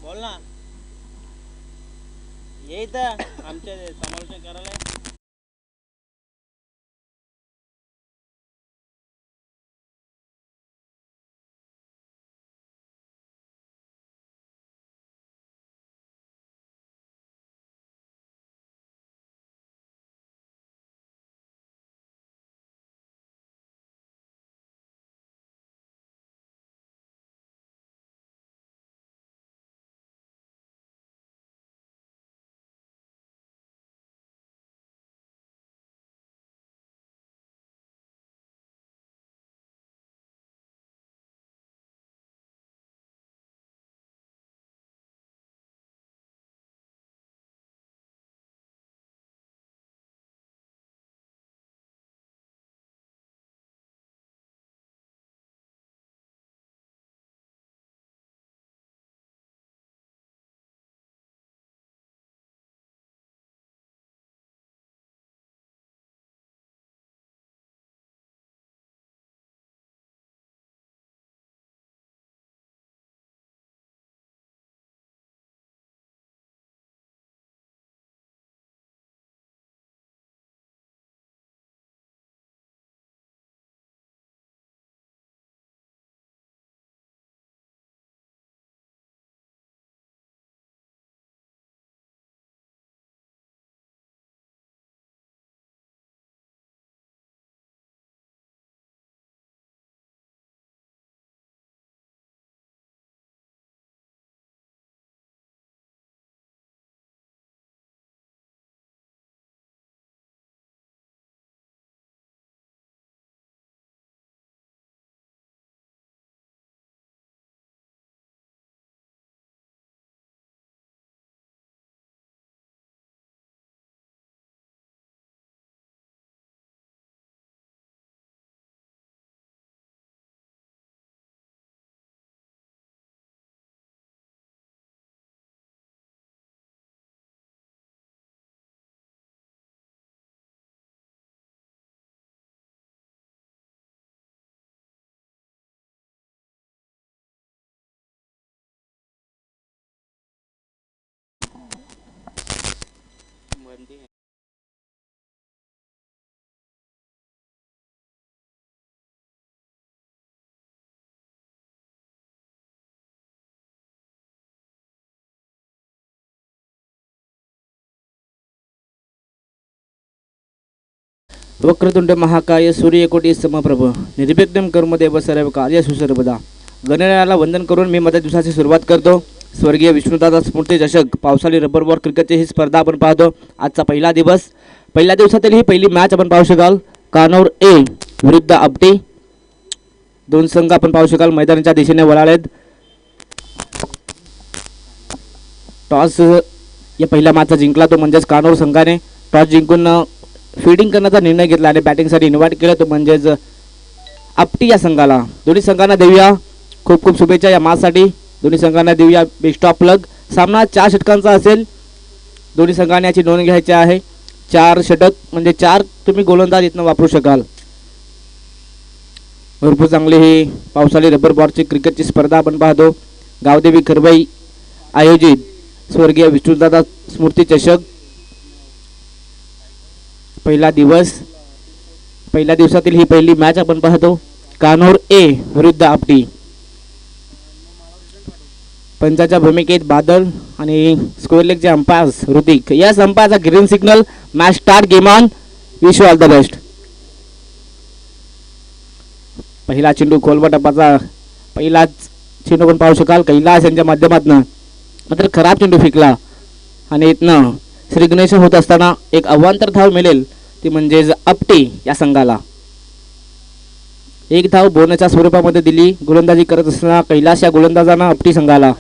बोल ना. ये इथं आमच्या समालोचन करायला. वक्रतुंड महाकाय सूर्यकोटी समप्रभ निर्विघ्नं कर्मदेव सर्व कार्य सुसर्वदा. गणरायाला वंदन करून मी माझ्या दिवसाची सुरुवात करतो. स्वर्गीय विष्णुदादा स्मृती चषक पावसाळी रबर बॉल क्रिकेटची ही स्पर्धा आपण पाहतो. आजचा पहिला दिवस. पहिल्या दिवसातील ही पहिली मॅच आपण पाहू शकाल. कानौर ए विरुद्ध आपटी. दोन संघ आपण पाहू शकाल मैदानाच्या दिशेने वळालेत. टॉस या पहिल्या मॅचचा जिंकला तो म्हणजेच कानौर संघाने. टॉस जिंकून फील्डिंग करण्याचा निर्णय घेतला आणि बॅटिंगसाठी इन्व्हाइट केलं तो म्हणजेच आपटी या संघाला. दोन्ही संघांना देऊया खूप खूप शुभेच्छा या मॅचसाठी. दोन्ही संघांना देऊया बेस्ट ऑफ लक. सामना 4 षटकांचा असेल. दोन्ही संघांनी याची नोंद घ्यायची आहे. 4 षटक म्हणजे 4 तुम्ही गोलंदाज इथनं वापरू शकाल. भरपूर चांगली ही पावसाळी रबर बॉलची क्रिकेटची स्पर्धा आपण पाहतो. गावदेवी खरबाई आयोजित स्वर्गीय विष्णुदादा स्मृती चषक पहिला दिवस. पहिल्या दिवसातील ही पहिली मॅच आपण पाहतो. कानौर ए विरुद्ध आपटी. पंचाच्या भूमिकेत बादल आणि स्क्वेअर लेगचे अंपायर्स ऋतिक. यस अंपायरचा green signal. Match start. Game on. Wish you all the best. पहिला चेंडू खोलवा टप्पाचा पहिलाच चेंडू पण पाहू शकाल कैलास यांच्या माध्यमातून. मात्र खराब चेंडू फेकला आणि इथनं श्री गणेश होत असताना एक अवांतर धाव मिळेल ती म्हणजेच आपटी या संघाला. एक धाव बोनसच्या स्वरूपामध्ये दिली गोलंदाजी करत असताना कैलास या गोलंदाजांना आपटी संघाला.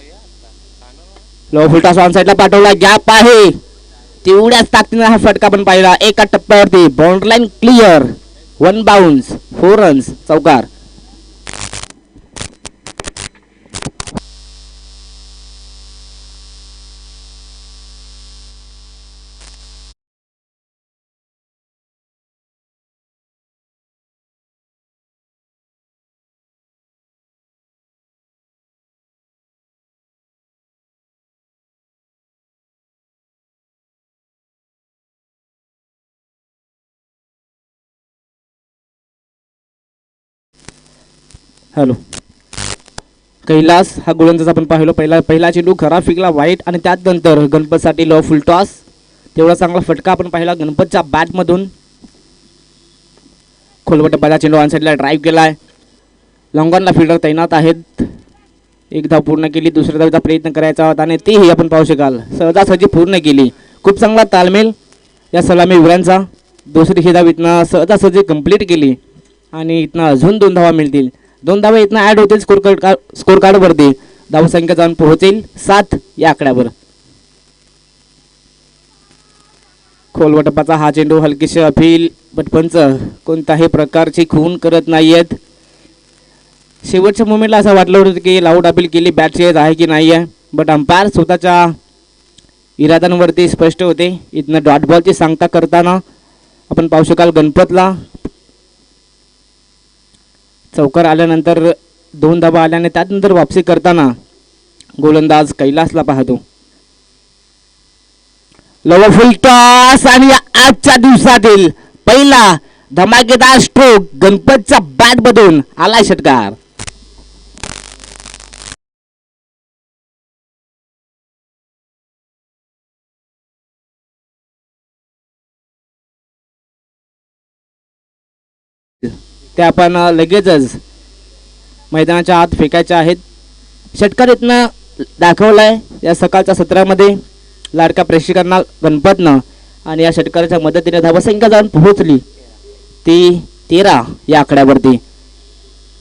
लो फुलटा ऑन साईडला पाठवला. गॅप आहे तेवढ्याच ताकदीने हा फटका पण पाहिला. एका टप्प्यावरती boundary line clear. 1 bounce 4 runs चौकार. हॅलो. कैलास हा गोलंदाज आपण पाहिलो. पहिला चेंडू खराब फेकला वाईट आणि त्यानंतर गणपतसाठी लो फुल टॉस. तेवढा चांगला फटका आपण पाहिला गणपतच्या बॅटमधून. खोलवट पहिला चेंडू ऑन साईडला ड्राईव्ह केला आहे. लॉंगॉनला फिल्डर तैनात आहेत. एक धाव पूर्ण केली. दुसऱ्या धावेचा प्रयत्न करायचा होता आणि तीही आपण पाहू शकाल सहजासहजी पूर्ण केली. खूप चांगला तालमेल या सलामीवीरांचा. दुसरी ही धाव इथनं सहजासहजी कंप्लीट केली आणि इथनं अजून 2 धावा मिळतील. 2 धावा इथनं ॲड होतील स्कोर कार्डवरती. धावसंख्या जाऊन पोहोचेल 7 या आकड्यावर. खोलवटपाचा हा चेंडू हलकीशी अपील, बट पंच कोणत्याही प्रकारची खून करत नाहीयेत. शेवटच्या मोमेंटला असं वाटलं होतं की लाऊड अपील केली बॅटची आहे की नाही आहे, बट अंपायर स्वतःच्या इराद्यांवरती स्पष्ट होते. इथनं डॉट बॉलची सांगता करताना आपण पाहू शकाल गणपतला चौकार आल्यानंतर 2 धावा आल्याने त्यानंतर वापसी करताना गोलंदाज कैलासला पाहतो. लवफुल टॉस आणि आजच्या दिवसातील पहिला धमाकेदार स्ट्रोक गणपतच्या बॅटमधून आलाय षटकार. ते आपण लगेचच मैदानाच्या आत फेकायचे आहेत. षटकार इथनं दाखवलाय या सकाळच्या सत्रामध्ये लाडक्या प्रेक्षकांना गणपतनं आणि या षटकाराच्या मदतीने धावसंख्या जाऊन पोहोचली ती 13 या आकड्यावरती.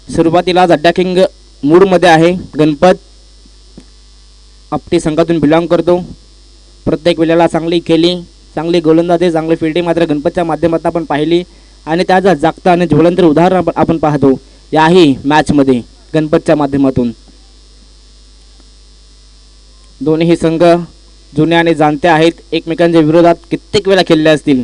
सुरुवातीला अटॅकिंग मूडमध्ये आहे गणपत. आपटी संघातून बिलॉंग करतो. प्रत्येक वेळेला चांगली केली, चांगली गोलंदाजी, चांगली फिल्डिंग मात्र गणपतच्या माध्यमातून आपण पाहिली आणि त्याचा जागता आणि ज्वलंत उदाहरण आपण पाहतो याही मॅचमध्ये गणपतच्या माध्यमातून. दोन्ही संघ जुने आणि जाणते आहेत. एकमेकांच्या विरोधात कित्येक वेळा खेळले असतील.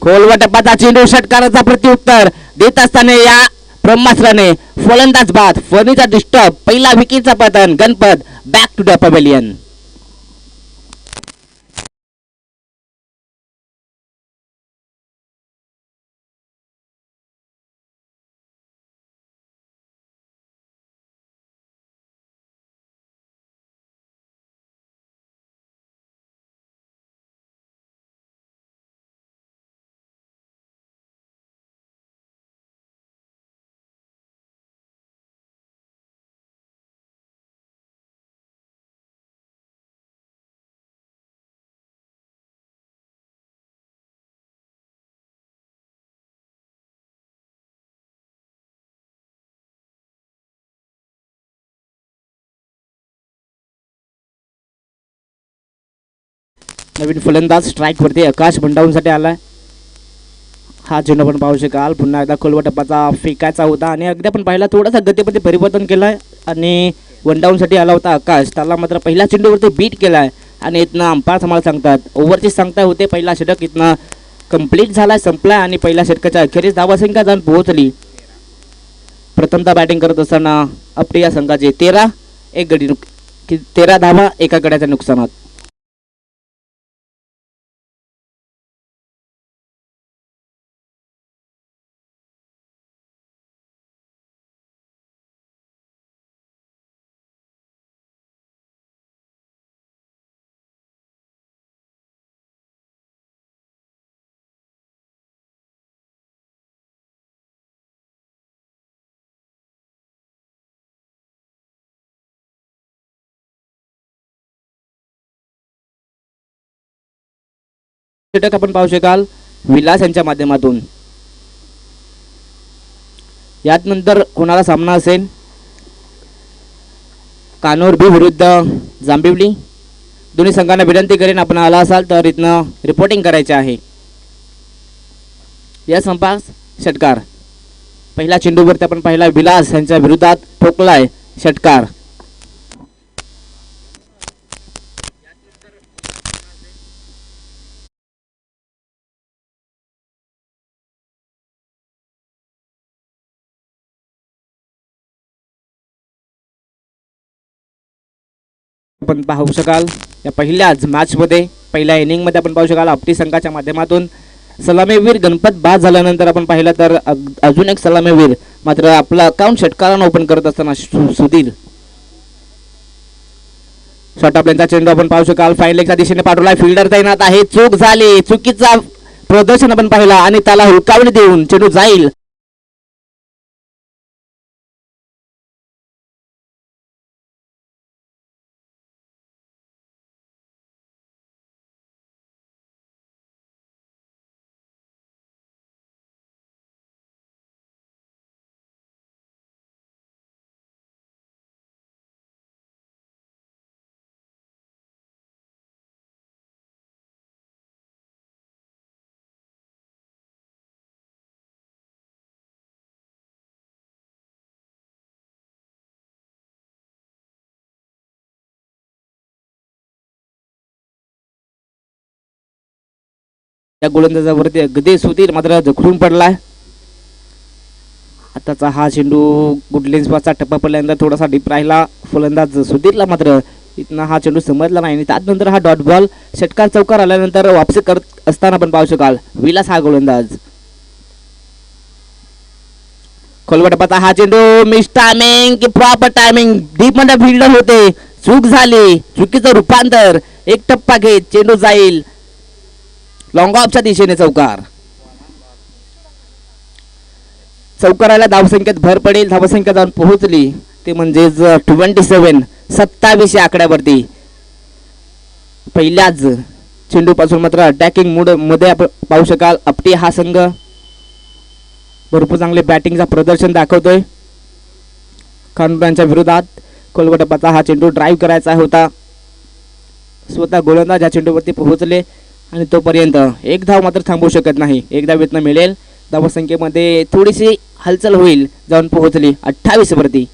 खोलवटपाचा चेंडू षटकाराचा प्रत्युत्तर देत असताना या ब्रह्मास्त्राने फलंदाज बाद, फर्नीचा डिस्टर्ब, पहिला विकेटचा पतन. Ganpat back to the pavilion. नवीन फलंदाज स्ट्राईक वरती आकाश भंडावूनसाठी आलाय. हा चेंडू आपण पाहू शकाल. पुन्हा एकदा खोलवटपाचा फेकायचा होता आणि अगदी आपण पाहिला थोडासा गतीमध्ये परिवर्तन केलंय आणि वनडाऊनसाठी आला होता आकाश. त्याला मात्र पहिल्या चेंडूवरती बीट केलाय आणि इथनं अंपायर आम्हाला सांगतात ओव्हरची सांगता होते. पहिला षटक इथनं कंप्लीट झालाय, संपलाय आणि पहिल्या षटकाच्या अखेरीस धावसंख्या जाऊन पोहोचली. प्रथमतः बॅटिंग करत असताना आपटे या संघाचे 13 धावा एका गड्याच्या नुकसानात. षटक आपण पाहू शकाल विलास यांच्या माध्यमातून. यात नंतर कोणाला सामना असेल कानोर बी विरुद्ध जांभिवली. दोन्ही संघांना विनंती करेन आपण आला असाल तर इथनं रिपोर्टिंग करायचे आहे. या संपास षटकार पहिल्या चेंडूवरती आपण पाहिला विलास यांच्या विरोधात ठोकलाय षटकार. आपण पाहू शकाल या पहिल्याच मॅचमध्ये पहिल्या इनिंगमध्ये आपण पाहू शकाल आपटी संघाच्या माध्यमातून सलामीवीर गणपत बाद झाल्यानंतर आपण पाहिलं तर अजून एक सलामीवीर मात्र आपला अकाउंट षटकारानं ओपन करत असताना सुधीर. शॉर्ट ऑफ लेनचा चेंडू आपण पाहू शकाल. फाईन लेगच्या दिशेने पाठवला. फिल्डर तैनात आहे. चूक झाली. चुकीचा प्रदर्शन आपण पाहिला आणि त्याला हुलकावणी देऊन चेंडू जाईल. त्या गोलंदाजावरती अगदी सुधीर मात्र जखडून पडलाय. आताचा हा चेंडू गुडलेन्स पासचा टप्पा पडल्यानंतर थोडासा डीप राहिला. फलंदाज सुधीरला मात्र इथनं हा चेंडू समजला नाही आणि त्यानंतर हा डॉट बॉल षटकार चौकार आल्यानंतर वापसी करत असताना आपण पाहू शकाल विलास हा गोलंदाज. खोलवा टप्पाचा हा चेंडू मिस टायमिंग की प्रॉपर टायमिंग. डीप मध्ये फिल्डर होते. चूक झाली. चुकीचं रूपांतर. एक टप्पा घेत चेंडू जाईल लॉंग ऑफच्या दिशेने. चौकार. चौकाराला धावसंख्येत भर पडेल. धावसंख्या जाऊन पोहोचली ते म्हणजेच 27 27 या आकड्यावरती. पहिल्याच चेंडू पासून मात्र अटॅकिंग मूड मध्ये आपण पाहू शकाल आपटी हा संघ भरपूर चांगले बॅटिंगचा प्रदर्शन दाखवतोय. कानूरांच्या विरोधात कोलगटप्पाचा हा चेंडू ड्राईव्ह करायचा होता. स्वतः गोलंदाज या चेंडूवरती पोहोचले आणि तोपर्यंत एक धाव मात्र थांबवू शकत नाही. एक धाव इथनं मिळेल. धावसंख्येमध्ये थोडीशी हालचाल होईल. जाऊन पोहोचली 28 वरती.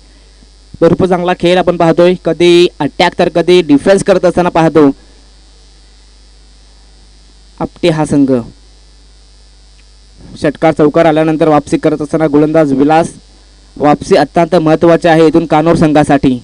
भरपूर चांगला खेळ आपण पाहतोय. कधी अटॅक तर कधी डिफेन्स करत असताना पाहतो आपटे हा संघ. षटकार चौकार आल्यानंतर वापसी करत असताना गोलंदाज विलास. वापसी अत्यंत महत्वाची आहे इथून कानोर संघासाठी.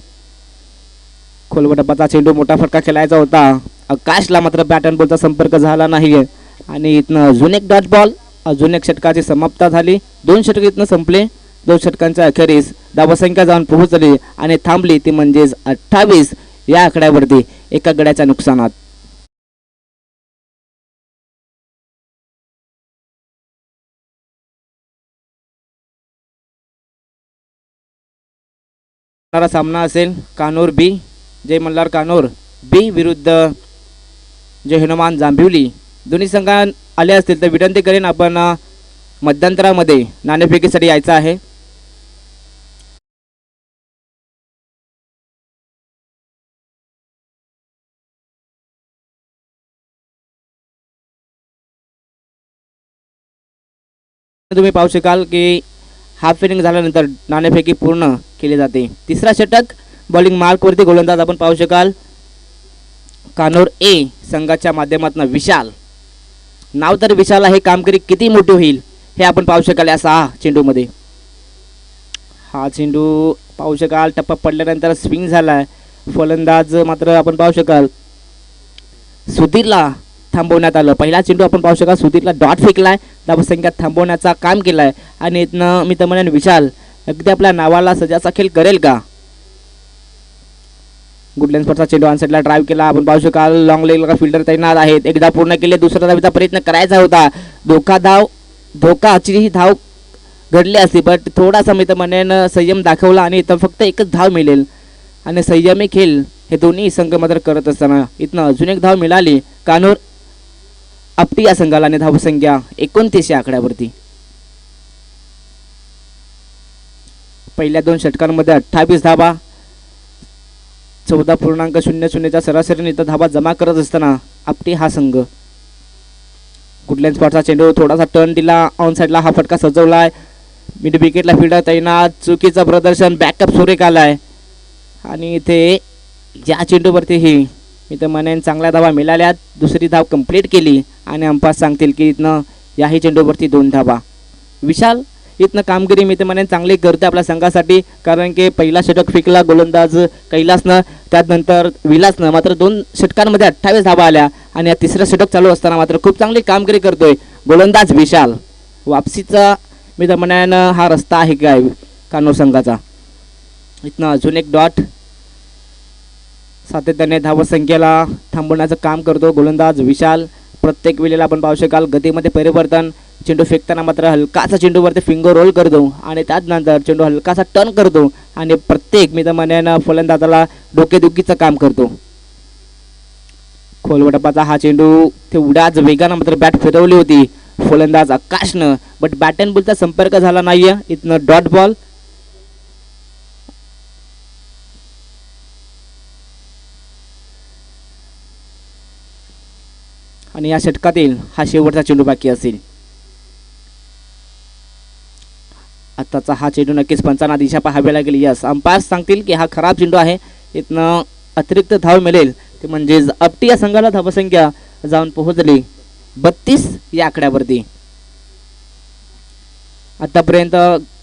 खोलवटप्पाचा चेंडू मोठा फटका खेळायचा होता. आकाशला मात्र बॅट अँड बॉलचा संपर्क झाला नाही आणि इथनं अजून एक डॉट बॉल. अजून एक षटकाची समाप्ती झाली. 2 षटक इथनं संपले. 2 षटकांच्या अखेरीस धावसंख्या जाऊन पोहोचली आणि थांबली ती म्हणजेच 28 या आकड्यावरती एका गड्याच्या नुकसानात. सामना असेल कानोर बी जय मल्हार कानोर बी विरुद्ध जय हनुमान जांभिवली. दोन्ही संघ आले असतील तर विनंती करेन आपण मध्यंतरामध्ये नाणेफेकीसाठी यायचं आहे. तुम्ही पाहू शकाल की हाफ इनिंग झाल्यानंतर नाणेफेकी पूर्ण केली जाते. तिसरा षटक बॉलिंग मार्कवरती गोलंदाज आपण पाहू शकाल कानोर ए संघाच्या माध्यमातून विशाल. नाव तर विशाल आहे. कामगिरी किती मोठी होईल हे आपण पाहू शकाल या 6 चेंडूमध्ये. हा चेंडू पाहू शकाल टप्पा पडल्यानंतर स्विंग झालाय. फलंदाज मात्र आपण पाहू शकाल सुधीरला थांबवण्यात आलं. पहिला चेंडू आपण पाहू शकाल सुधीरला डॉट फेकलाय. धावसंख्या थांबवण्याचा काम केलाय आणि इथनं मी तर म्हणेन विशाल अगदी आपल्या नावाला सजाचा खेळ करेल का. गुडलँड स्पॉटचा चेंडू ऑनसाइडला ड्राईव्ह केला. आपण पाहू शकाल लॉंग लेगला फिल्डर तैनात आहेत. एकदा पूर्ण केले. दुसऱ्या धावीचा प्रयत्न करायचा होता. धोकाची ही धाव घडली असती बट थोडासा मी तर म्हणेन संयम दाखवला आणि इथं फक्त एकच धाव मिळेल आणि संयमी खेळ हे दोन्ही संघ मात्र करत असताना इथनं अजून एक धाव मिळाली कानोर आपटी या संघाला आणि धावसंख्या 29 या आकड्यावरती. पहिल्या 2 षटकांमध्ये 28 धावा 14.00च्या सरासरीने इथं धावा जमा करत असताना आपटी हा संघ. गुडलँड स्पॉटचा चेंडू थोडासा टर्न दिला. ऑन साईडला हा फटका सजवलाय. मिड विकेटला फिल्डर तैनात. चुकीचं प्रदर्शन. बॅकअप सुरेख आलाय आणि इथे या चेंडूवरतीही मी तर म्हणेन चांगल्या धावा मिळाल्यात. दुसरी धाव कंप्लीट केली आणि अंपायर सांगतील की इथनं याही चेंडूवरती 2 धावा. विशाल इथनं कामगिरी मी तर म्हणेन चांगली करते आपल्या संघासाठी, कारण की पहिला षटक फेकला गोलंदाज कैलासनं, त्यानंतर विलासनं, मात्र 2 षटकांमध्ये 28 धावा आल्या आणि या तिसरं षटक चालू असताना मात्र खूप चांगली कामगिरी करतोय गोलंदाज विशाल. वापसीचा मी तर म्हणेन हा रस्ता आहे काय कानूर संघाचा. इथनं अजून एक डॉट, सातत्याने धावसंख्येला थांबवण्याचं काम करतो गोलंदाज विशाल. प्रत्येक वेळेला आपण पाहू शकाल गतीमध्ये परिवर्तन, चेंडू फेकताना मात्र हलकासा चेंडूवरती फिंगर रोल करतो आणि त्यानंतर चेंडू हलकासा टर्न करतो आणि प्रत्येक मी तर म्हणेन फलंदाजाला डोकेदुखीचं काम करतो. खोलवटपाचा हा चेंडू तेवढ्याच वेगानं मात्र बॅट फिरवली होती फलंदाज आकाशनं, बट बॅट अँड बॉलचा संपर्क झाला नाहीये. इथनं डॉट बॉल. आणि या षटकातील हा शेवटचा चेंडू बाकी असेल. आताचा हा चेंडू नक्कीच पंचांना दिशा पाहावी लागेल. यस, अंपायर सांगतील की हा खराब चेंडू आहे, इथनं अतिरिक्त धाव मिळेल. ते म्हणजेच आपटी या संघाला धावसंख्या जाऊन पोहोचली 32 या आकड्यावरती. आतापर्यंत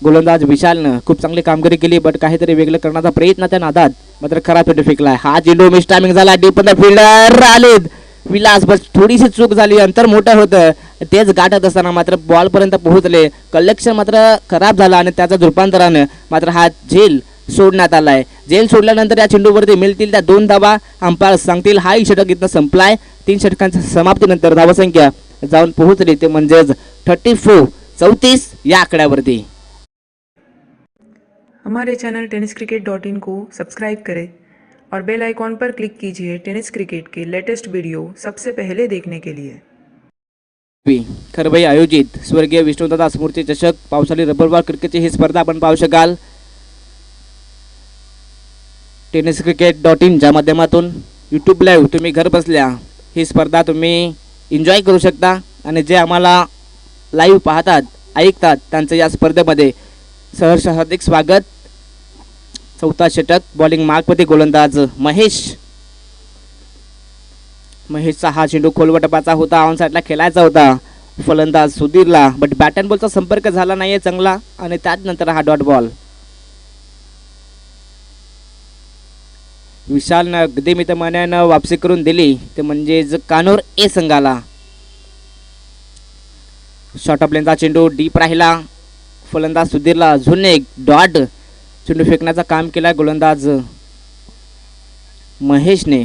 गोलंदाज विशालनं खूप चांगली कामगिरी केली, बट काहीतरी वेगळं करण्याचा प्रयत्न त्या नादात मात्र खराब चेंडू फेकलाय. हा चेंडू मिस टायमिंग झाला, डीप फिल्डर आलेत विलास, बस थोडीशी चूक झाली, अंतर मोठं होतं, तेच गाठत असताना मात्र बॉल पर्यंत पोहोचले. कलेक्शन मात्र खराब झाला आणि त्याच्या रूपांतरानं मात्र हा झेल सोडण्यात आलाय. झेल सोडल्यानंतर या चेंडूवरती मिळतील त्या 2 धावा. अंपायर सांगतील हाही षटक इथनं संपलाय. 3 षटकांच्या समाप्तीनंतर धावसंख्या जाऊन पोहोचली ते म्हणजेच 34 या आकड्यावरती. हमारे चैनल tenniscricket.in को सब्सक्राइब करें और बेल आइकॉन पर क्लिक कीजिए टेनिस क्रिकेट के लेटेस्ट वीडियो सबसे पहले देखने के लिए. खरबाई आयोजित स्वर्गीय विष्णुदादा स्मृती चषक पावसाळी रबर बॉल क्रिकेटची ही स्पर्धा आपण पाहू शकाल tenniscricket.in च्या माध्यमातून. यूट्यूब लाईव्ह तुम्ही घर बसल्या ही स्पर्धा तुम्ही एन्जॉय करू शकता आणि जे आम्हाला लाईव्ह पाहतात ऐकतात त्यांचं या स्पर्धेमध्ये सहर्ष हार्दिक स्वागत. चौथा षटक, बॉलिंग मार्कमध्ये गोलंदाज महेशचा हा चेंडू खोलवटपाचा होता, ऑन साईडला खेळायचा होता फलंदाज सुधीरला, बट बॅट अँड बॉलचा संपर्क झाला नाहीये चांगला आणि त्यानंतर हा डॉट बॉल. विशालनं अगदी मितमान्यानं वापसी करून दिली ते म्हणजेच कानूर ए संघाला. शॉर्ट ऑफ लेनचा चेंडू डीप राहिला, फलंदाज सुधीरला अजून एक डॉट. चेंडू फेकण्याचा काम केला गोलंदाज महेशने.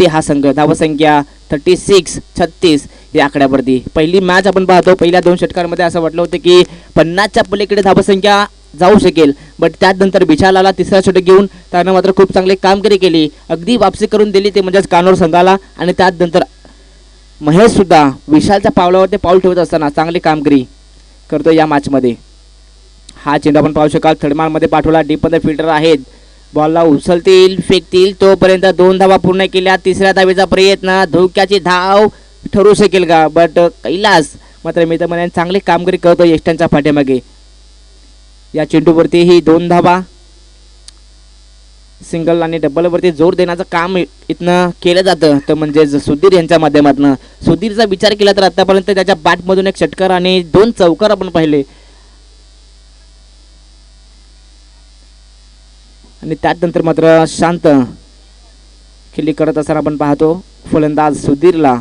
हा संघ धावसंख्या 36 या आकड्यावरती. पहिली मॅच आपण पाहतो, पहिल्या 2 षटकांमध्ये असं वाटलं होतं की 50च्या पलीकडे धावसंख्या जाऊ शकेल, बट त्यानंतर विशालाला तिसरा षटक घेऊन त्यानं मात्र खूप चांगली कामगिरी केली, अगदी वापसी करून दिली ते म्हणजेच कानूर संघाला. आणि त्यानंतर महेश सुद्धा विशालच्या पावलावरती पाऊल ठेवत असताना चांगली कामगिरी करतो या मॅचमध्ये. हा चेंडू आपण पाहू शकाल थर्डमानमध्ये पाठवला, डीपमध्ये फिल्डर आहेत, बॉलला उचलतील फेकतील तोपर्यंत 2 धावा पूर्ण केल्या. तिसऱ्या धावेचा प्रयत्न, धोक्याची धाव ठरू शकेल का, बट कैलास मात्र मी तर म्हणेन चांगली कामगिरी करतो यष्टांच्या पाठीमागे. या चेंडूवरती ही 2 धावा, सिंगल आणि डबलवरती जोर देण्याचं काम इथनं केलं जातं तर म्हणजेच सुधीर यांच्या माध्यमातून. सुधीरचा विचार केला तर आतापर्यंत त्याच्या बॅटमधून 1 षटकार आणि 2 चौकार आपण पाहिले आणि त्यानंतर मात्र शांत खेळी करत असताना आपण पाहतो फलंदाज सुधीरला.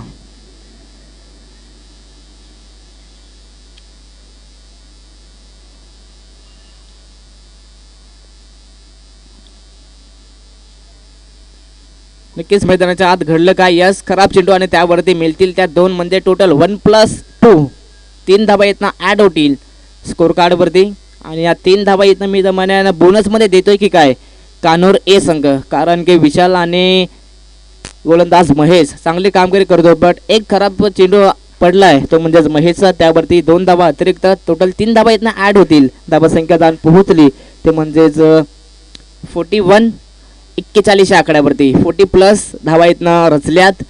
नक्कीच मैदानाच्या आत घडलं काय, यस खराब चेंडू आणि त्यावरती मिळतील त्या 2 म्हणजे टोटल 1+2 3 धावा इथनं ॲड होतील स्कोर कार्डवरती. आणि या 3 धावा इथनं मी जमान्यानं बोनसमध्ये देतोय की काय कानूर ए संघ, कारण की विशाल आणि गोलंदाज महेश चांगली कामगिरी करतो, बट एक खराब चेंडू पडलाय तो म्हणजेच महेशचा, त्यावरती 2 धावा अतिरिक्त टोटल 3 धावा इथनं ॲड होतील. धावा संख्या जाऊन पोहोचली ते म्हणजेच 41 41 या आकड्यावरती 40 प्लस धावा इथनं रचल्यात.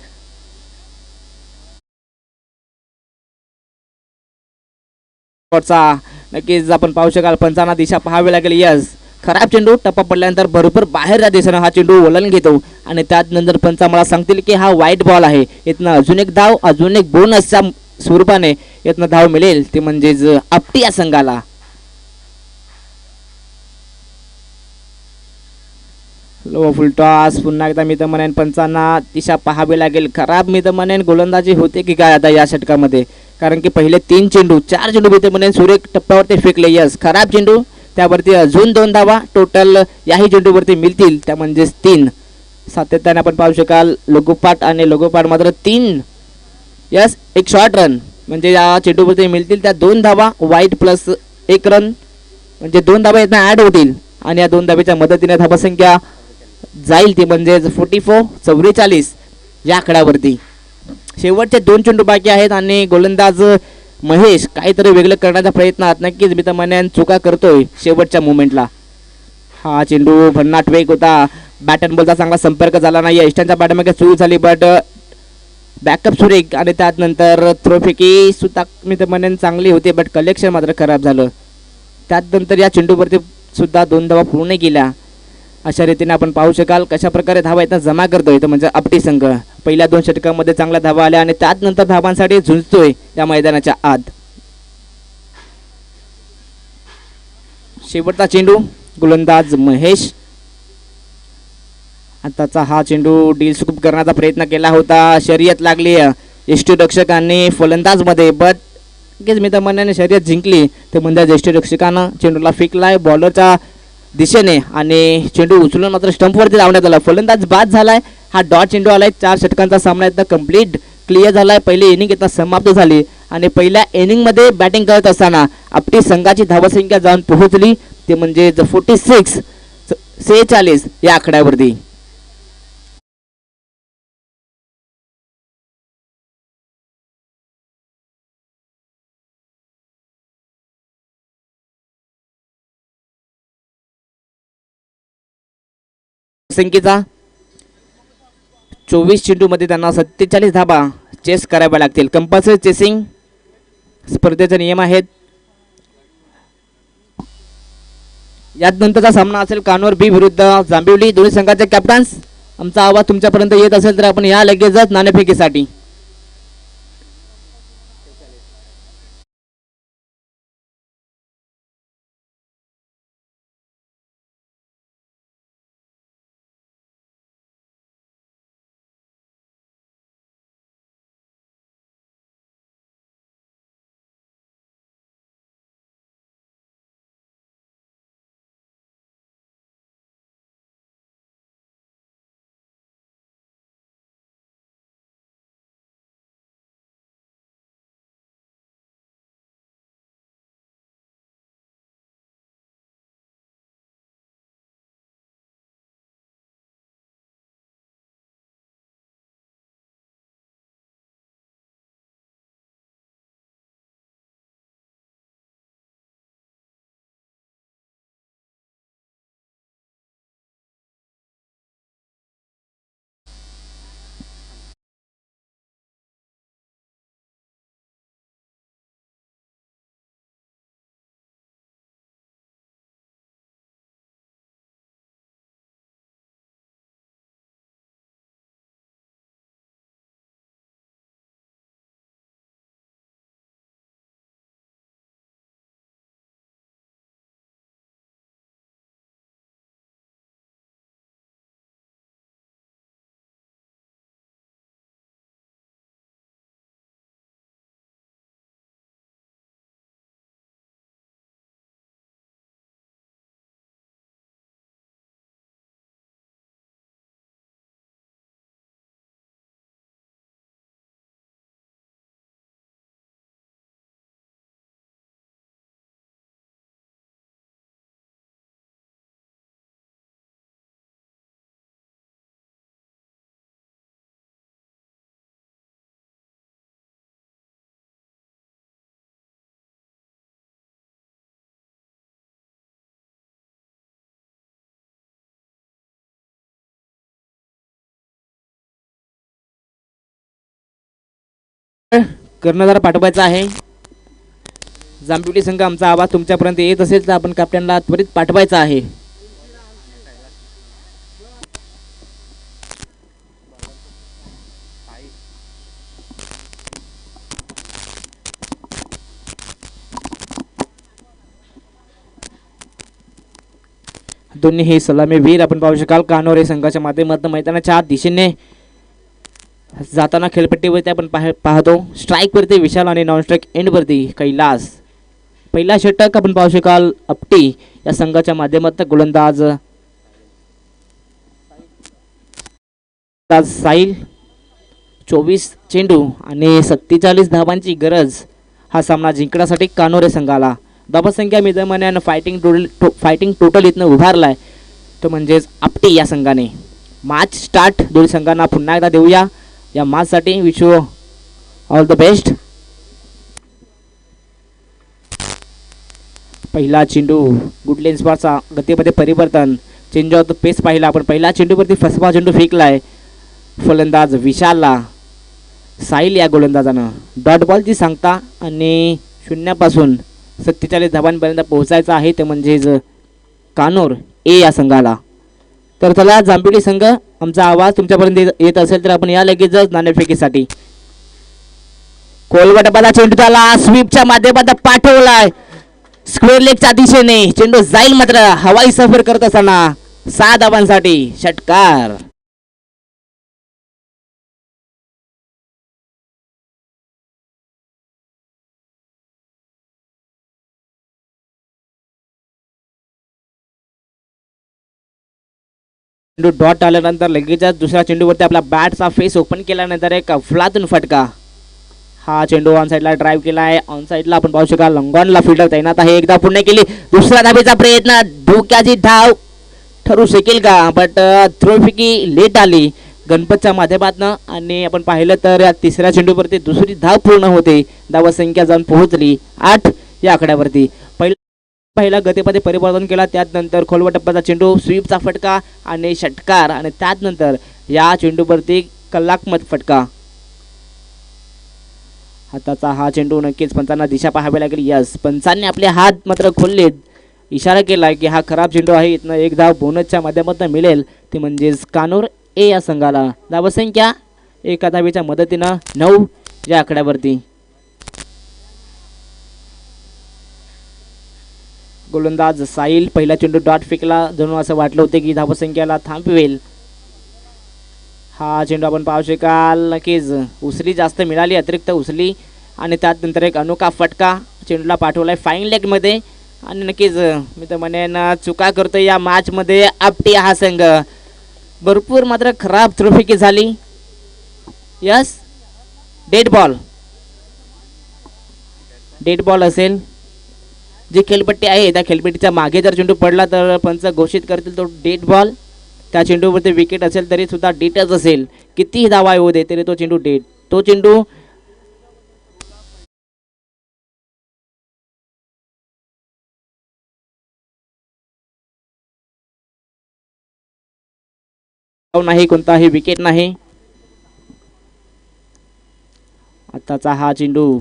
नक्कीच आपण पाहू शकाल पंचांना दिशा पाहावी लागेल. यस, खराब चेंडू टप्पा पडल्यानंतर बरोबर बाहेर त्या दिशेनं हा चेंडू वलन घेतो आणि त्यानंतर पंच मला सांगतील की हा वाईट बॉल आहे. इथनं अजून एक धाव, अजून एक बोनसच्या स्वरूपाने इथनं धाव मिळेल ते म्हणजेच आपटी या संघाला. लो फुल टॉस. पुन्हा एकदा मी तर म्हणेन पंचांना दिशा पाहावी लागेल. खराब मी तर म्हणेन गोलंदाजी होते की काय आता या षटकामध्ये, कारण की पहिले 3 चेंडू 4 चेंडू मी तर म्हणेन सुरेख टप्प्यावरती फेकले. यस, खराब चेंडू, त्यावरती अजून 2 धावा टोटल याही चेंडूवरती मिळतील त्या म्हणजेच 3. सातत्याने आपण पाहू शकाल लघुपाठ आणि लघुपाठ मात्र 3. यस, एक शॉर्ट रन म्हणजे या चेंडूवरती मिळतील त्या 2 धावा वाईट प्लस 1 रन म्हणजे 2 धावा इथं ॲड होतील आणि या 2 धावेच्या मदतीने धावसंख्या जाईल ती म्हणजेच 44 या आकड्यावरती. शेवटचे 2 चेंडू बाकी आहेत आणि गोलंदाज महेश काहीतरी वेगळं करण्याचा प्रयत्नात नक्कीच मी तर म्हणेन चुका करतोय शेवटच्या मोमेंटला. हा चेंडू भन्नाट वेग होता, बॅट अँड बॉलचा चांगला संपर्क झाला नाही. इष्टांच्या बॅटमध्ये चूक झाली बट बॅकअप सुरेख आणि त्यानंतर थ्रोफेकी सुद्धा मी तर म्हणेन चांगली होती बट कलेक्शन मात्र खराब झालं. त्यानंतर या चेंडूवरती सुद्धा 2 धावा पूर्ण केल्या. अशा रीतीने आपण पाहू शकाल कशा प्रकारे धावा इथं जमा करतोय तर म्हणजे आपटी संघ. पहिल्या 2 षटकामध्ये चांगल्या धावा आल्या आणि त्यानंतर धावांसाठी झुंजतोय या मैदानाच्या आत. शेवटचा चेंडू गोलंदाज महेश. आताचा हा चेंडू डील स्कूप करण्याचा प्रयत्न केला होता, शर्यत लागली यष्टीरक्षक आणि फलंदाज मध्ये बट मी तर म्हणण्याने शर्यत जिंकली ते म्हणजे यष्टीरक्षकानं चेंडूला फेकलाय बॉलरच्या दिशेने आणि चेंडू उचलून मात्र स्टंपवरती लावण्यात आला. फलंदाज बाद झालाय. हा डॉट चेंडू आलाय. 4 षटकांचा सामना इथं कंप्लीट क्लिअर झालाय. पहिली इनिंग इथं समाप्त झाली आणि पहिल्या इनिंगमध्ये बॅटिंग करत असताना आपली संघाची धावसंख्या जाऊन पोहोचली ते म्हणजे 46 या आकड्यावरती. संख्येचा 24 चेंडूमध्ये त्यांना 47 धाबा चेस कराव्या लागतील. कंपल्सरी चेसिंग स्पर्धेचे नियम आहेत. यात नंतरचा सामना असेल कानोर बी विरुद्ध जांभिवली. दोन्ही संघाचे कॅप्टन्स आमचा आवाज तुमच्यापर्यंत येत असेल तर आपण या लगेचच नाणेफेकीसाठी कर्णधार पाठवायचा आहे. जांभिवली संघ आमचा आवाज तुमच्यापर्यंत येत असेल तर आपण कॅप्टनला त्वरित पाठवायचा आहे. दोन्ही हे सलामी वीर आपण पाहू शकाल कानोरे संघाच्या माध्यमातून मैदानाच्या आत दिशेने जाताना खेळपट्टीवरती आपण पाहतो. स्ट्राईक वरती विशाल आणि नॉन स्ट्राईक एंड वरती कैलास. पहिला षटक आपण पाहू शकाल आपटी या संघाच्या माध्यमातून गोलंदाज साहिल. 24 चेंडू आणि 47 धावांची गरज हा सामना जिंकण्यासाठी कानोरे संघाला. धावसंख्या मिदमन फायटिंग टोटल इथनं उभारलाय तो म्हणजेच आपटी या संघाने. मॅच स्टार्ट दोन्ही संघांना पुन्हा एकदा देऊया या मॅचसाठी. Wish you all the best. पहिला चेंडू गुडलेन स्पॉटचा गतीमध्ये परिवर्तन. चेंज ऑफ द पेस पाहिला आपण. पहिला चेंडूवरती फसवा चेंडू फेकलाय फलंदाज विशालला. साहिल या गोलंदाजानं डॉट बॉलची सांगता आणि 0 पासून 47 धावांपर्यंत पोहोचायचं आहे ते म्हणजेच कानोर ए या संघाला. तर चला जांभिवली संघ आमचा आवाज तुमच्यापर्यंत येत असेल तर आपण या लगेचच नाणेफेकीसाठी. कोलवटबाला चेंडू त्याला स्वीपच्या माध्यमातून पाठवलाय स्क्वेअर लेगच्या दिशेने. चेंडू जाईल मात्र हवाई सफर करत असताना 6 धावांसाठी षटकार. चेंडू डॉट आल्यानंतर लगेचच दुसऱ्या चेंडूवरती आपला बॅटचा फेस ओपन केल्यानंतर एक अफलातून फटका. हा चेंडू ऑन साईडला ड्राईव्ह केला आहे. ऑन साईडला आपण पाहू शकाल लंगॉनला फिल्डर तैनात आहे. एकदा पुन्हा केली. दुसऱ्या धावेचा प्रयत्न. धोक्याची धाव ठरू शकेल का? बट थ्रोफिकी लेट आली गणपतच्या माध्यमातून आणि आपण पाहिलं तर या तिसऱ्या चेंडूवरती दुसरी धाव पूर्ण होते. धावसंख्या जाऊन पोहोचली 8 या आकड्यावरती. पहिला गतीमध्ये परिवर्तन केला. त्यानंतर खोलवा टप्प्याचा चेंडू स्वीपचा फटका आणि षटकार आणि त्यानंतर या चेंडूवरती कलात्मक फटका. हाताचा हा चेंडू नक्कीच पंचांना दिशा पाहावी लागेल. यस पंचांनी आपले हात मात्र खोललेत. इशारा केला की हा खराब चेंडू आहे. इथनं एक धाव बोनसच्या माध्यमातून मिळेल ते म्हणजेच कानोर ए या संघाला. धावसंख्या एका धावेच्या मदतीनं 9 या आकड्यावरती. गोलंदाज साहिल पहिला चेंडू डॉट फेकला. जणू असं वाटलं होतं की धावसंख्याला थांबवेल. हा चेंडू आपण पाहू शकाल नक्कीच उसरी जास्त मिळाली अतिरिक्त उसली आणि त्यानंतर एक अनोखा फटका चेंडूला पाठवलाय फाईन लेगमध्ये आणि नक्कीच मी तर म्हणेन चुका करतो या मॅचमध्ये आपटी हा संघ. भरपूर मात्र खराब थ्रोफिकी झाली. यस डेड बॉल असेल. जी खेळपट्टी आहे त्या खेळपट्टीच्या मागे जर चेंडू पडला तर पंच घोषित करतील तो डेड बॉल. त्या चेंडूवरती विकेट असेल तरी सुद्धा डेटच असेल. कितीही धावा येऊ दे तरी तो चेंडू डेट. तो चेंडू नाही कोणताही विकेट नाही. आताचा हा चेंडू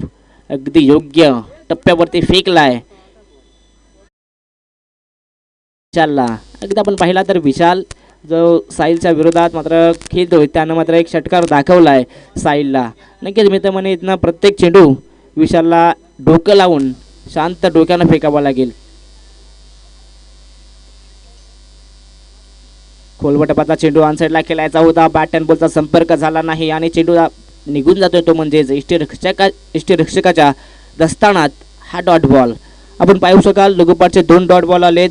अगदी योग्य टप्प्यावरती फेकलाय विशालला. एकदा आपण पाहिला तर विशाल जो साहिलच्या विरोधात मात्र खेळतोय त्यानं मात्र एक षटकार दाखवलाय साहिलला. नक्कीच मी तर म्हणे इथनं प्रत्येक चेंडू विशालला डोकं लावून शांत डोक्यानं फेकावा लागेल. खोलवटपाचा चेंडू ऑन साईडला खेळायचा होता. बॅट अँड बॉलचा संपर्क झाला नाही आणि चेंडू निघून जातोय तो म्हणजेच इष्टरक्षकाच्या दस्तानात हा डॉट बॉल. आपण पाहू शकाल लगोपाठचे 2 डॉट बॉल आलेत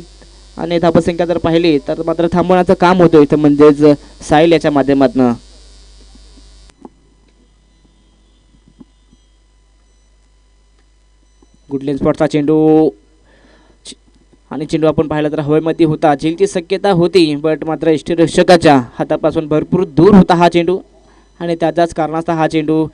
आणि धावसंख्या जर पाहिली तर मात्र थांबवण्याचं काम होतं इथं म्हणजेच साहिल याच्या माध्यमातून. गुडलेन स्पॉटचा चेंडू आणि चेंडू आपण पाहिला तर हवेमध्ये होता. झेलची शक्यता होती बट मात्र इष्टरक्षकाच्या हातापासून भरपूर दूर होता हा चेंडू आणि त्याच्याच कारणास्तव हा चेंडू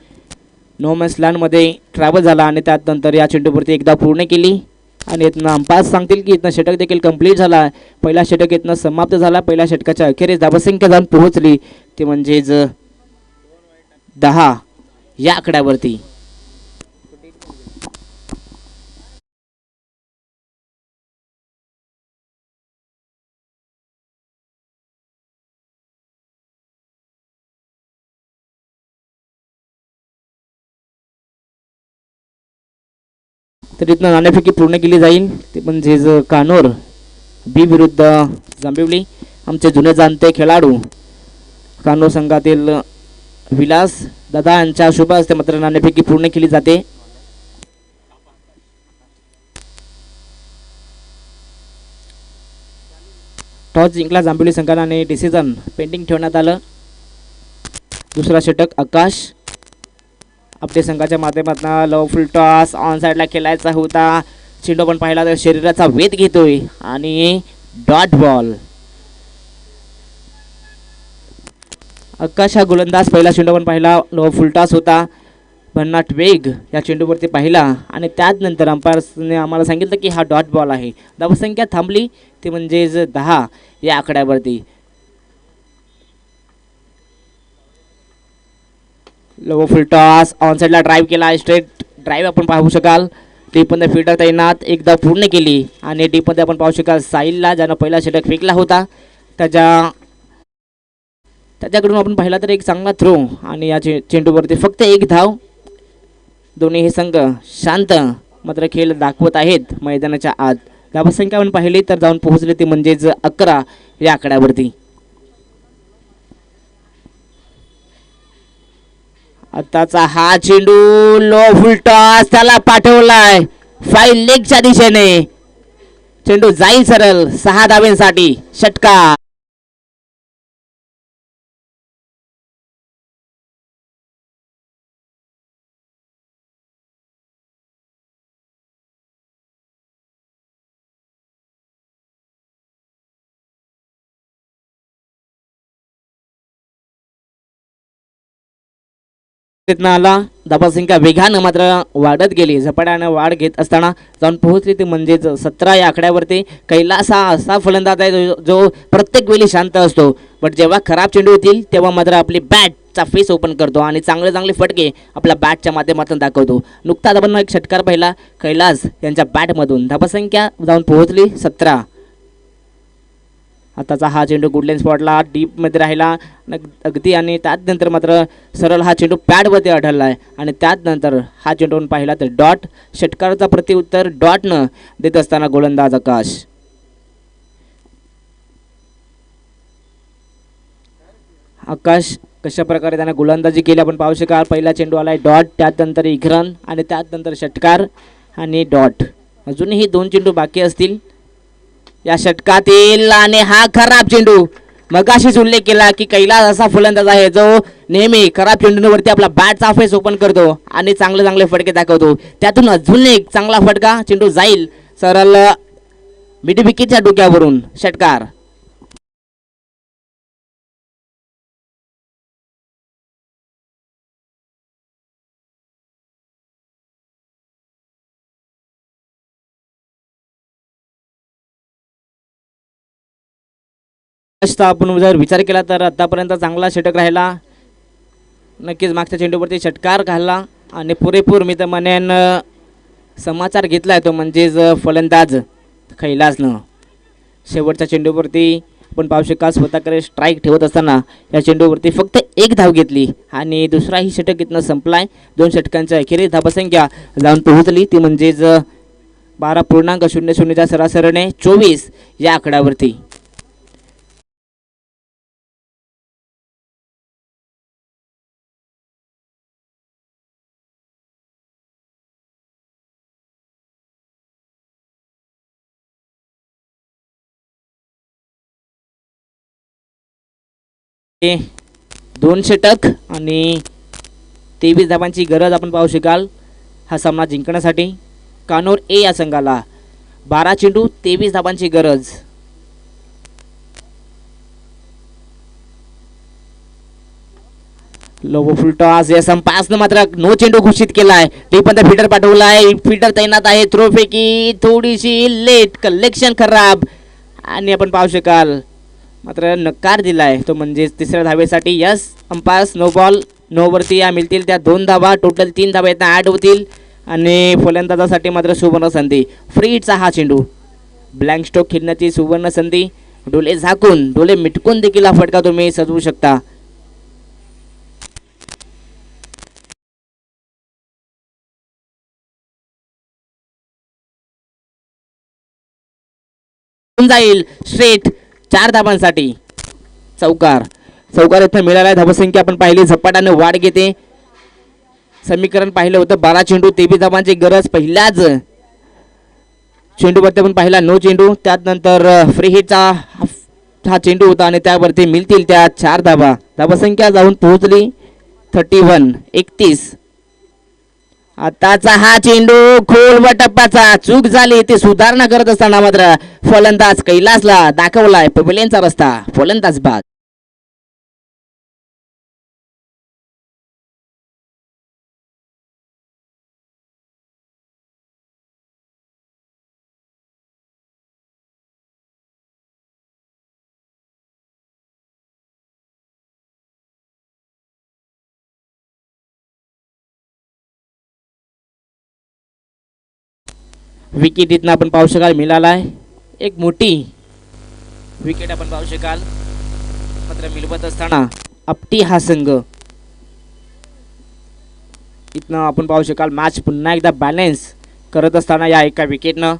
नो मॅन्स लँडमध्ये ट्रॅव्हल झाला आणि त्यानंतर या चेंडूवरती एकदा पूर्ण केली आणि इथनं अंपायर सांगतील की इथनं षटक देखील कंप्लीट झाला. पहिला षटक इथनं समाप्त झाला. पहिल्या षटकाच्या अखेरीस धावसंख्या जाऊन पोहोचली ते म्हणजेच 10 या आकड्यावरती. तर इथनं नाणेफेकी पूर्ण केली जाईल. ते म्हणजेच कानोर बी विरुद्ध जांभिवली. आमचे जुने जाणते खेळाडू कानोर संघातील विलास दादा यांच्या शुभ हस्ते मात्र नाणेफेकी पूर्ण केली जाते. टॉस जिंकला जांभिवली संघाने. डिसिजन पेंडिंग ठेवण्यात आलं. दुसरा षटक आकाश आपल्या संघाच्या माध्यमातून लवफुल टॉस ऑन साईडला खेळायचा होता. चेंडू पण पाहिला तर शरीराचा वेध घेतोय आणि डॉट बॉल. आकाश हा गोलंदाज. पहिला चेंडू पण पाहिला लवफुल टॉस होता. भन्नाट वेग या चेंडूवरती पाहिला आणि त्यानंतर अंपायरने आम्हाला सांगितलं की हा डॉट बॉल आहे. धावसंख्या थांबली ते म्हणजेच 10 या आकड्यावरती. लो फुल टॉस ऑन साईडला ड्राईव्ह केला. स्ट्रेट ड्राईव्ह आपण पाहू शकाल. डीपमध्ये फिल्डर तैनात एकदा पूर्ण केली आणि डीपमध्ये आपण पाहू शकाल साहिलला ज्यानं पहिला षटक फेकला होता त्याच्याकडून आपण पाहिला तर एक चांगला थ्रो आणि या चेंडूवरती फक्त एक धाव. दोन्ही हे संघ शांत मात्र खेळ दाखवत आहेत मैदानाच्या आत. धावसंख्या आपण पाहिली तर जाऊन पोहोचले ते म्हणजेच 11 या आकड्यावरती. आताचा हा चेंडू लो फुल टॉस त्याला पाठवलाय फाईल लेगच्या दिशेने. चेंडू जाईल सरळ 6 धावेंसाठी. षटकार. आला. धावसंख्या वेगानं मात्र वाढत गेली. झपाट्यानं वाढ घेत असताना जाऊन पोहोचली ते म्हणजेच 17 या आकड्यावरती. कैलास हा असा फलंदाज आहे जो प्रत्येक वेळी शांत असतो, बट जेव्हा खराब चेंडू येतील तेव्हा मात्र आपली बॅटचा फेस ओपन करतो आणि चांगले चांगले फटके आपल्या बॅटच्या माध्यमातून दाखवतो. नुकताच आपण एक षटकार पाहिला कैलास यांच्या बॅटमधून. धावसंख्या जाऊन पोहोचली 17. आताचा हा चेंडू गुडलेन स्पॉटला डीपमध्ये राहिला अगदी आणि त्यानंतर मात्र सरळ हा चेंडू पॅडवरती आढळला आहे आणि त्यानंतर हा चेंडू पाहिला तर डॉट. षटकाराचा प्रत्युत्तर डॉटनं देत असताना गोलंदाज आकाश. आकाश कशा प्रकारे त्याने गोलंदाजी केली आपण पाहू शकाल. पहिला चेंडू आलाय डॉट, त्यानंतर इग्रन आणि त्यानंतर षटकार आणि डॉट. अजूनही 2 चेंडू बाकी असतील या षटकातील आणि हा खराब चेंडू. मगाशीच उल्लेख केला की कैलास असा फलंदाज आहे जो नेहमी खराब चेंडूवरती आपला बॅटचा फेस ओपन करतो आणि चांगले चांगले फटके दाखवतो. त्यातून अजून एक चांगला फटका. चेंडू जाईल सरळ मिड विकेटच्या डोक्यावरून. षटकार. आपण जर विचार केला तर आतापर्यंत चांगला षटक राहिला. नक्कीच मागच्या चेंडूवरती षटकार घालला आणि पुरेपूर मी तर म्हणेन समाचार घेतलाय तो म्हणजेच फलंदाज कैलासनं. शेवटच्या चेंडूवरती आपण पाहू शकाल स्वतःकडे स्ट्राईक ठेवत असताना या चेंडूवरती फक्त 1 धाव घेतली आणि दुसराही षटक इथनं संपलाय. 2 षटकांच्या अखेरीस धावसंख्या जाऊन पोहोचली ती म्हणजेच 12.00च्या सरासरीने 24 या आकड्यावरती. दोन षटक आणि 23 धावांची गरज आपण पाहू शकाल हा सामना जिंकण्यासाठी. कानोर ए या संघाला 12 चेंडू 23 धावांची गरज. लोबो फुल टॉस या संपासनं मात्र नो चेंडू घोषित केलाय. टीपमध्ये फिल्डर पाठवलाय. फिल्डर तैनात आहे. थ्रो फेकी थोडीशी लेट. कलेक्शन खराब आणि आपण पाहू शकाल मात्र नकार दिलाय तो म्हणजेच 3ऱ्या धावेसाठी. Yes umpires no ball. No वरती या मिळतील त्या 2 धावा. टोटल 3 धावा येतात ॲड होतील आणि फलंदाजासाठी मात्र सुवर्ण संधी. फ्रीचा हा चेंडू. ब्लँक स्ट्रोक खेळण्याची सुवर्ण संधी. डोले झाकून डोले मिटकून देखील हा फटका तुम्ही सजवू शकता. होऊन जाईल स्ट्रेट 4 धाबांसाठी. चौकार इथं मिळाला. धावसंख्या आपण पाहिली झपाट्याने वाढ घेते. समीकरण पाहिलं होतं 12 चेंडू 23 धाबांची गरज. पहिल्याच चेंडूवरती आपण पाहिला नो चेंडू. त्यानंतर फ्री हिटचा हा चेंडू होता आणि त्यावरती मिळतील त्या 4 धाबा. धावसंख्या जाऊन पोहोचली 31. आताचा हा चेंडू खोल टप्प्याचा चूक झाली. ती सुधारणा करत असताना मात्र फलंदाज कैलासला दाखवलाय पवेलियनचा रस्ता. फलंदाज बाद. विकेट इथनं आपण पाहू शकाल मिळालाय. एक मोठी विकेट आपण पाहू शकाल. मात्र मिळवत असताना आपटी हा संघ इथनं आपण पाहू शकाल मॅच पुन्हा एकदा बॅलन्स करत असताना या एका विकेटनं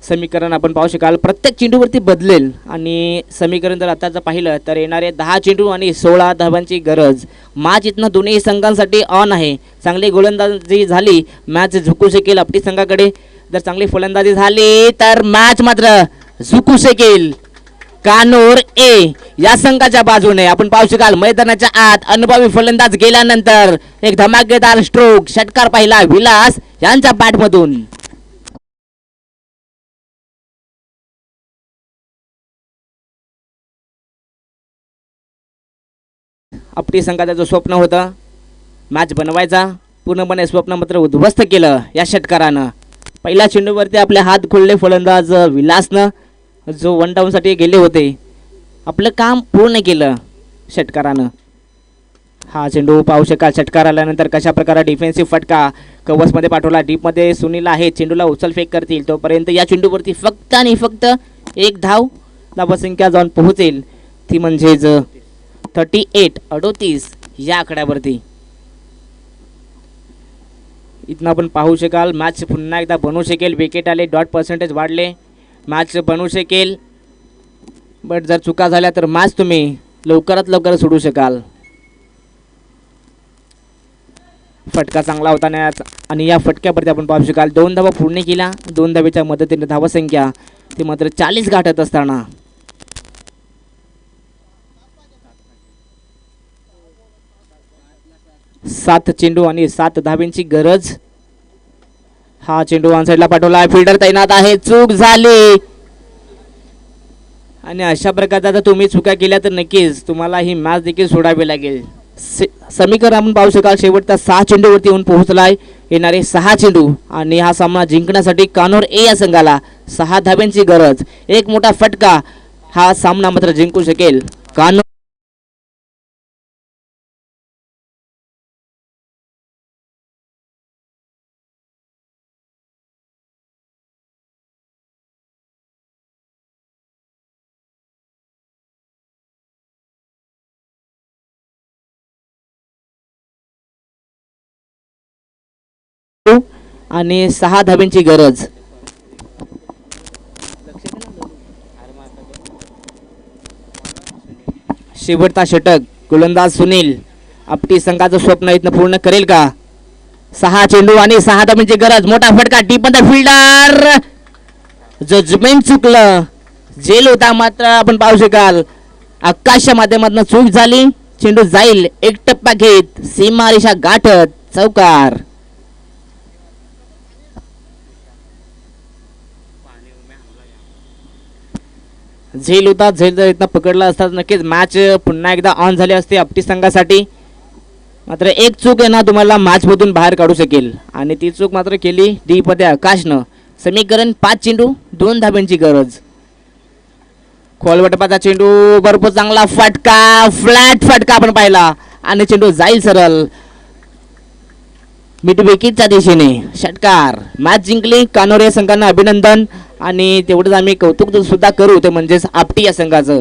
समीकरण आपण पाहू शकाल प्रत्येक चेंडूवरती बदलेल. आणि समीकरण जर आताचं पाहिलं तर येणारे 10 चेंडू आणि 16 धावांची गरज. मॅच इथनं दोन्ही संघांसाठी ऑन आहे. चांगली गोलंदाजी झाली मॅच झुकू शकेल आपटी संघाकडे. जर चांगली फलंदाजी झाली तर मॅच मात्र झुकू शकेल कानोर ए या संघाच्या बाजूने. आपण पाहू शकाल मैदानाच्या आत अनुभवी फलंदाज गेल्यानंतर एक धमाकेदार स्ट्रोक षटकार पाहिला विलास यांच्या बॅटमधून. आपटी संघाचं जो स्वप्न होतं मॅच बनवायचा पूर्णपणे स्वप्न मात्र उद्ध्वस्त केलं या षटकारानं. पहिल्या चेंडूवरती आपले हात खोलले फलंदाज विलासनं जो 1 डाऊनसाठी गेले होते. आपलं काम पूर्ण केलं षटकारानं. हा चेंडू पाहू शकाल षटकार आल्यानंतर कशा प्रकारे डिफेन्सिव्ह फटका कव्हर्समध्ये पाठवला. डीपमध्ये सुनील आहे चेंडूला उचलफेक करतील तोपर्यंत या चेंडूवरती फक्त आणि फक्त 1 धाव. धावसंख्या जाऊन पोहोचेल ती म्हणजेच 38 या आकड्यावरती. इथनं आपण पाहू शकाल मॅच पुन्हा एकदा बनवू शकेल. विकेट आले डॉट पर्सेंटेज वाढले मॅच बनवू शकेल. बट जर चुका झाल्या तर मॅच तुम्ही लवकरात लवकर सोडू शकाल. फटका चांगला होता आणि या फटक्यावरती आपण पाहू शकाल 2 धावा पूर्ण केल्या. 2 धावेच्या मदतीने धावसंख्या ती मात्र 40 गाठत असताना 7 चेंडू आणि 7 धाब्यांची गरज. हा चेंडू ऑन साईडला पाठवला. फिल्डर तैनात आहे. चूक झाली आणि अशा प्रकारचा जर तुम्ही चुका केल्या तर नक्कीच तुम्हाला ही मॅच देखील सोडावी लागेल. समीकरण आपण पाहू शकाल शेवटच्या 6 चेंडूवरती येऊन पोहोचलाय. येणारे 6 चेंडू आणि हा सामना जिंकण्यासाठी कानोर ए या संघाला 6 धाब्यांची गरज. एक मोठा फटका हा सामना मात्र जिंकू शकेल कानोर. आणि 6 धाब्यांची गरज. शेवटचा षटक गोलंदाज सुनील आपटी संघाचं स्वप्न इथनं पूर्ण करेल का. 6 चेंडू आणि 6 धाब्यांची गरज. मोठा फटका डीपमध्ये फिल्डर जजमेंट चुकलं. जेल होता मात्र आपण पाहू शकाल आकाशच्या माध्यमातून चूक झाली. चेंडू जाईल एक टप्पा घेत सीमारेषा गाठत चौकार. झेल होता. झेल जर इथं पकडला असता नक्कीच मॅच पुन्हा एकदा ऑन झाली असते आपटी संघासाठी. मात्र एक चूक आहे ना तुम्हाला मॅचमधून बाहेर काढू शकेल आणि ती चूक मात्र केली डीपमध्ये आकाशनं. समीकरण 5 चेंडू 2 धाब्यांची गरज. खोलवटपाचा चेंडू भरपूर चांगला फटका फ्लॅट फटका आपण पाहिला आणि चेंडू जाईल सरळ मिड विकेटच्या दिशेने. षटकार. मॅच जिंकली कानोर या संघांना अभिनंदन आणि तेवढंच आम्ही कौतुक सुद्धा करू ते म्हणजेच आपटी या संघाचं.